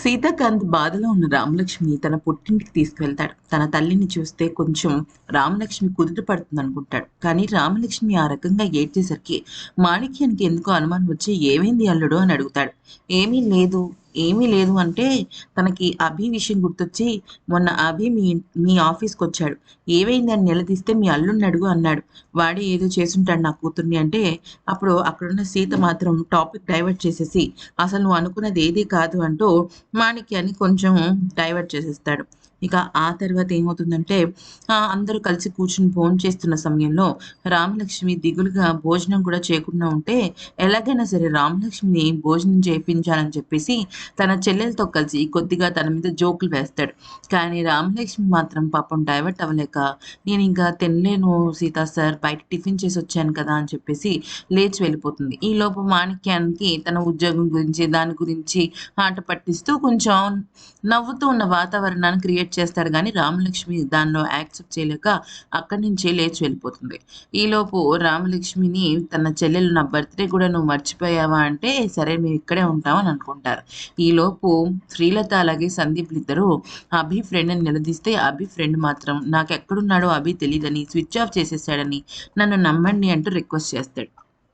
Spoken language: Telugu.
సీతాకాంత్ బాధలో ఉన్న రామలక్ష్మిని తన పుట్టింటికి తీసుకువెళ్తాడు. తన తల్లిని చూస్తే కొంచెం రామలక్ష్మి కుదుట పడుతుందనుకుంటాడు. కానీ రామలక్ష్మి ఆ రకంగా ఏడ్చేసరికి మాణిక్యానికి ఎందుకో అనుమానం వచ్చి "ఏమైంది అల్లుడు" అని అడుగుతాడు. "ఏమీ లేదు, ఏమీ లేదు" అంటే తనకి అభి విషయం గుర్తొచ్చి "మొన్న అభి మీ ఆఫీస్‌కొచ్చాడు. ఏమైంది అని నిలదీస్తే మీ అల్లుడిని అడుగు" అన్నాడు. "వాడే ఏదో చేసుంటాడు నా కూతుర్ని" అంటే అప్పుడు అక్కడున్న సీత మాత్రం టాపిక్ డైవర్ట్ చేసేసి "అసలు నువ్వు అనుకున్నది ఏదీ కాదు" అంటూ మాణిక్యాన్ని కొంచెం డైవర్ట్ చేసేస్తాడు. ఇక ఆ తర్వాత ఏమవుతుందంటే అందరూ కలిసి కూర్చొని భోంచేస్తున్న సమయంలో రామలక్ష్మి దిగులుగా భోజనం కూడా చేయకుండా ఉంటే ఎలాగైనా సరే రామలక్ష్మిని భోజనం చేయించాలని చెప్పేసి తన చెల్లెలతో కలిసి కొద్దిగా తన మీద జోకులు వేస్తాడు. కానీ రామలక్ష్మి మాత్రం పాపం డైవర్ట్ అవ్వలేక నేను ఇంకా తినలేను సీతా సార్ బయట టిఫిన్ చేసి వచ్చాను కదా అని చెప్పేసి లేచి వెళ్ళిపోతుంది. ఈలోపు మాణిక్యానికి తన ఉద్యోగం గురించి దాని గురించి ఆట పట్టిస్తూ కొంచెం నవ్వుతూ ఉన్న వాతావరణాన్ని క్రియేట్ చేస్తాడు గానీ, రామలక్ష్మి దానిలో యాక్సెప్ట్ చేయలేక అక్కడి నుంచే లేచి వెళ్ళిపోతుంది. ఈలోపు రామలక్ష్మిని తన చెల్లెలు "నా బర్త్‌డే కూడా నువ్వు మర్చిపోయావా?" అంటే, "సరే మేము ఇక్కడే ఉంటాం" అని అనుకుంటారు. ఈలోపు శ్రీలత అలాగే సందీప్‌లిద్దరూ అభి ఫ్రెండ్‌ని నిలదీస్తే, అభి ఫ్రెండ్ మాత్రం "నాకెక్కడున్నాడో అభి తెలీదని, స్విచ్ ఆఫ్ చేసేసాడని, నన్ను నమ్మండి" అంటూ రిక్వెస్ట్ చేస్తాడు.